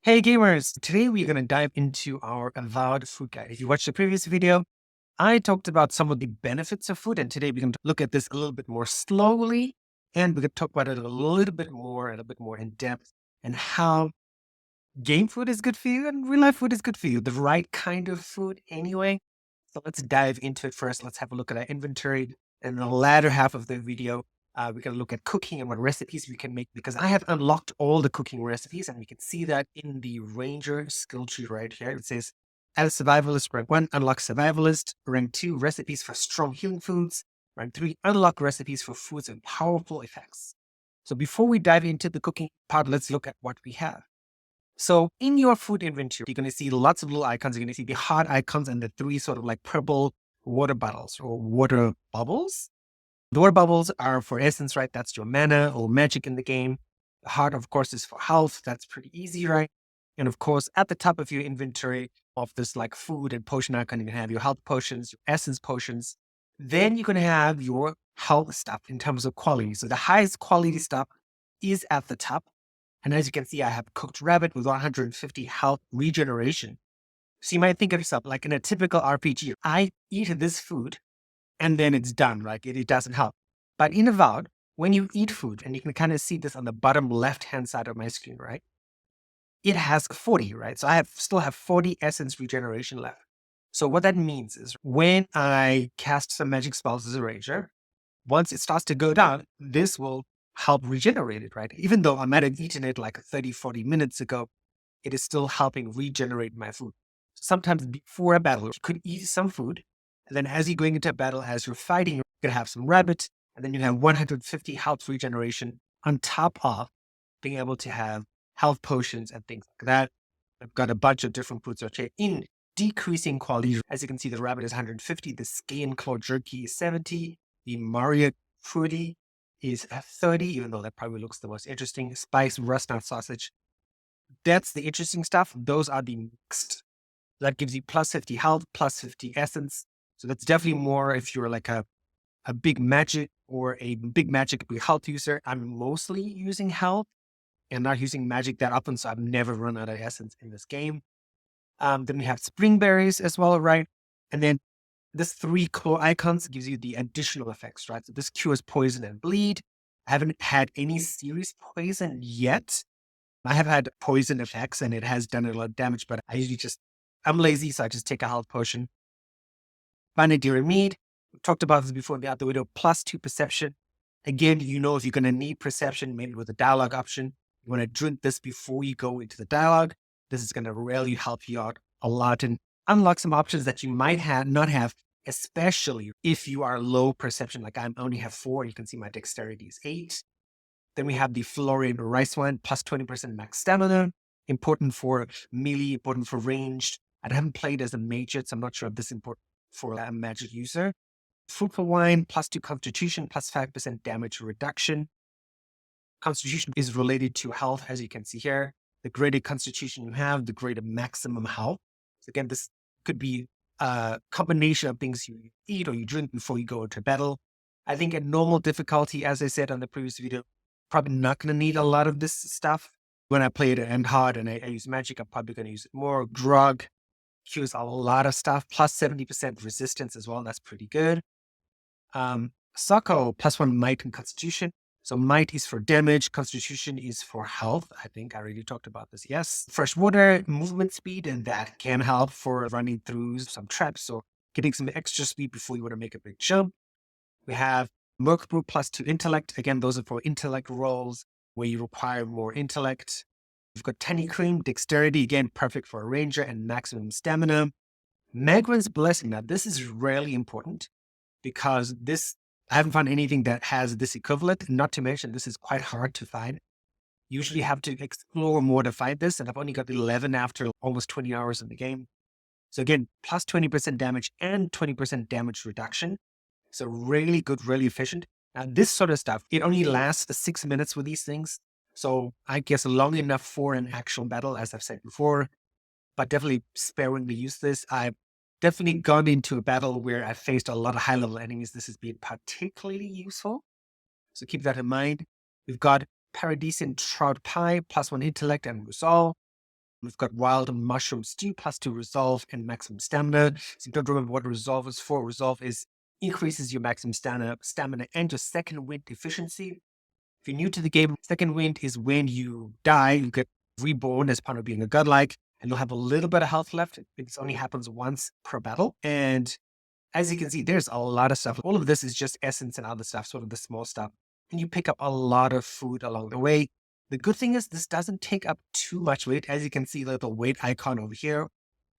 Hey gamers, today we're going to dive into our Avowed food guide. If you watched the previous video, I talked about some of the benefits of food, and today we're going to look at this a little bit more slowly, and we're going to talk about it a little bit more and a bit more in depth, and how game food is good for you and real life food is good for you, the right kind of food anyway. So let's dive into it first. Let's have a look at our inventory. And in the latter half of the video, we're going to look at cooking and what recipes we can make because I have unlocked all the cooking recipes and we can see that in the Ranger skill tree right here. It says, as survivalist, rank 1, unlock survivalist. Rank 2, recipes for strong healing foods. Rank 3, unlock recipes for foods with powerful effects. So before we dive into the cooking part, let's look at what we have. So in your food inventory, you're going to see lots of little icons. You're going to see the heart icons and the three sort of like purple water bottles or water bubbles. The water bubbles are for essence, right? That's your mana or magic in the game. The heart, of course, is for health. That's pretty easy, right? And of course, at the top of your inventory of this like food and potion icon, you can have your health potions, your essence potions. Then you're going to have your health stuff in terms of quality. So the highest quality stuff is at the top. And as you can see, I have cooked rabbit with 150 health regeneration. So you might think of yourself like in a typical RPG, I eat this food and then it's done, right? It doesn't help. But in Avowed, when you eat food, and you can kind of see this on the bottom left-hand side of my screen, right? It has 40, right? So still have 40 essence regeneration left. So what that means is when I cast some magic spells as a ranger, once it starts to go down, this will help regenerate it, right? Even though I might have eaten it like 30, 40 minutes ago, it is still helping regenerate my food. Sometimes before a battle, you could eat some food. And then as you're going into a battle, as you're fighting, you're going to have some rabbit. And then you have 150 health regeneration on top of being able to have health potions and things like that. I've got a bunch of different foods which are in decreasing quality. As you can see, the rabbit is 150, the skin claw jerky is 70, the Mario fruity is at 30, even though that probably looks the most interesting. Spice rust nut sausage. That's the interesting stuff. Those are the mixed. That gives you plus 50 health, plus 50 essence. So that's definitely more if you're like a big magic or a big magic big health user. I'm mostly using health and not using magic that often, so I've never run out of essence in this game. Then we have spring berries as well, right? And then this three core icons gives you the additional effects, right? So this cures poison and bleed. I haven't had any serious poison yet. I have had poison effects and it has done a lot of damage, but I'm lazy, so I just take a health potion. Vanadira mead. We talked about this before in the other video, plus 2 perception. Again, if you're going to need perception, maybe with a dialogue option, you want to drink this before you go into the dialogue. This is going to really help you out a lot and unlock some options that you might not have, especially if you are low perception. Like I only have 4. You can see my dexterity is 8. Then we have the Florian rice wine, plus 20% max stamina. Important for melee, important for ranged. I haven't played as a mage yet, so I'm not sure if this is important for a magic user. Fruitful wine, plus 2 constitution, plus 5% damage reduction. Constitution is related to health, as you can see here. The greater constitution you have, the greater maximum health. So again, this could be a combination of things you eat or you drink before you go into battle. I think at normal difficulty, as I said on the previous video, probably not going to need a lot of this stuff. When I play it and hard and I use magic, I'm probably going to use it more. Grog cures a lot of stuff, plus 70% resistance as well. That's pretty good. Sako, plus 1 might and constitution. So might is for damage, constitution is for health. I think I already talked about this. Yes. Fresh water, movement speed, and that can help for running through some traps or getting some extra speed before you want to make a big jump. We have Merc Brew plus 2 intellect. Again, those are for intellect rolls where you require more intellect. We've got Tiny Cream, dexterity, again, perfect for a ranger and maximum stamina. Magran's Blessing. Now, this is really important because I haven't found anything that has this equivalent. Not to mention, this is quite hard to find. Usually have to explore more to find this, and I've only got 11 after almost 20 hours in the game. So again, plus 20% damage and 20% damage reduction. So really good, really efficient. And this sort of stuff, it only lasts 6 minutes with these things. So I guess long enough for an actual battle, as I've said before, but definitely sparingly use this. I've definitely gone into a battle where I faced a lot of high level enemies. This has been particularly useful. So keep that in mind. We've got Paradisian Trout Pie, plus 1 intellect and resolve. We've got wild mushroom stew +2 resolve and maximum stamina. So you don't remember what resolve is for. Resolve is increases your maximum stamina and your second wind efficiency. If you're new to the game, second wind is when you die, you get reborn as part of being a godlike, and you'll have a little bit of health left. It only happens once per battle. And as you can see, there's a lot of stuff. All of this is just essence and other stuff, sort of the small stuff. And you pick up a lot of food along the way. The good thing is this doesn't take up too much weight. As you can see, the weight icon over here.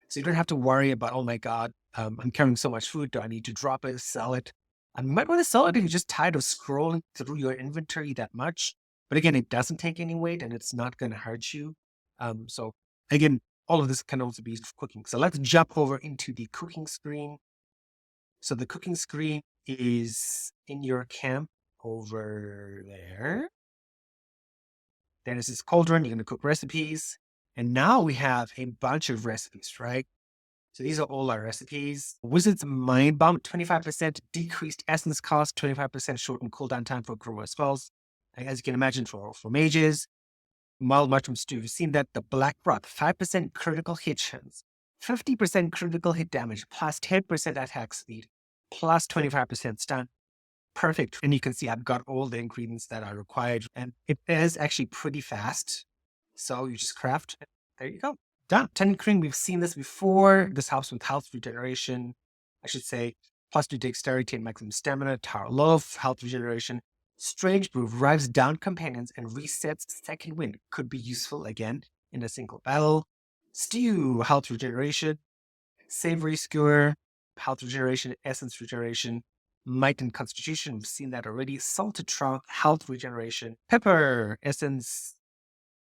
So you don't have to worry about, oh my God, I'm carrying so much food. Do I need to drop it, sell it? I might want to sell it if you're just tired of scrolling through your inventory that much. But again, it doesn't take any weight and it's not going to hurt you. So again, all of this can also be used for cooking. So let's jump over into the cooking screen. So the cooking screen is in your camp over there. Then is this cauldron. You're going to cook recipes. And now we have a bunch of recipes, right? So these are all our recipes. Wizard's Mind Bomb, 25% decreased essence cost, 25% shortened cooldown time for Chroma spells. As you can imagine, for mages. Mild Mushroom Stew, you've seen that. The Black Broth, 5% critical hit chance, 50% critical hit damage, plus 10% attack speed, plus 25% stun. Perfect. And you can see I've got all the ingredients that are required. And it is actually pretty fast. So you just craft. There you go. Done. Ten cream, we've seen this before. This helps with health regeneration. I should say, +2 dexterity and maximum stamina. Tower Loaf, health regeneration. Strange Brew drives down companions and resets second wind. Could be useful again in a single battle. Stew, health regeneration. Savory Skewer, health regeneration, essence regeneration. Might and Constitution, we've seen that already. Salted Trout, health regeneration. Pepper, essence.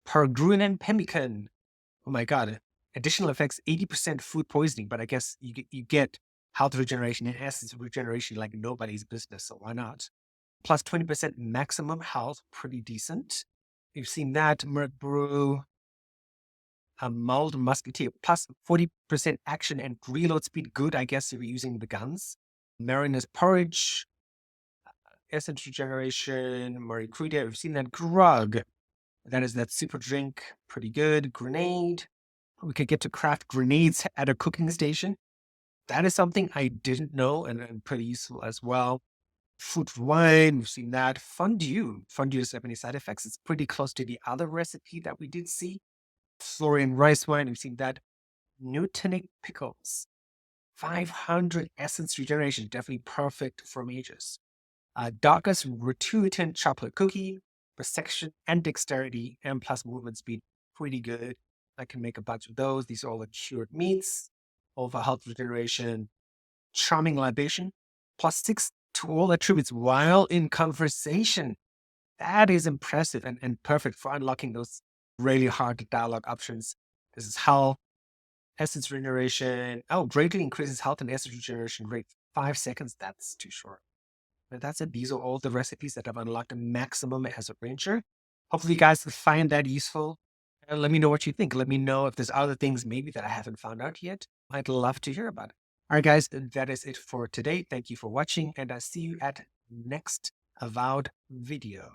Pergrun and Pemmican. Oh my God. Additional effects, 80% food poisoning, but I guess you get health regeneration and essence regeneration like nobody's business, so why not? Plus 20% maximum health, pretty decent. You've seen that. Merc Brew, a Mulled Musketeer, plus 40% action and reload speed. Good, I guess, if you're using the guns. Mariner's Porridge, essence regeneration. Marie Crudia, we've seen that. Grug, that is that super drink, pretty good. Grenade. We could get to craft grenades at a cooking station. That is something I didn't know and pretty useful as well. Fruit wine, we've seen that. Fondue. Fondue doesn't have any side effects. It's pretty close to the other recipe that we did see. Florian rice wine, we've seen that. Newtonic pickles. 500 essence regeneration, definitely perfect for mages. Darkest Rotuitant chocolate cookie. Perception and dexterity and plus movement speed, pretty good. I can make a bunch of those. These are all the cured meats. Over health regeneration. Charming libation. +6 to all attributes while in conversation. That is impressive and perfect for unlocking those really hard dialogue options. This is health, essence regeneration. Oh, greatly increases health and essence regeneration rate. 5 seconds. That's too short. But that's it. These are all the recipes that I've unlocked a maximum as a ranger. Hopefully you guys find that useful. And let me know what you think. Let me know if there's other things maybe that I haven't found out yet. I'd love to hear about it. All right, guys, that is it for today. Thank you for watching, and I'll see you at next Avowed video.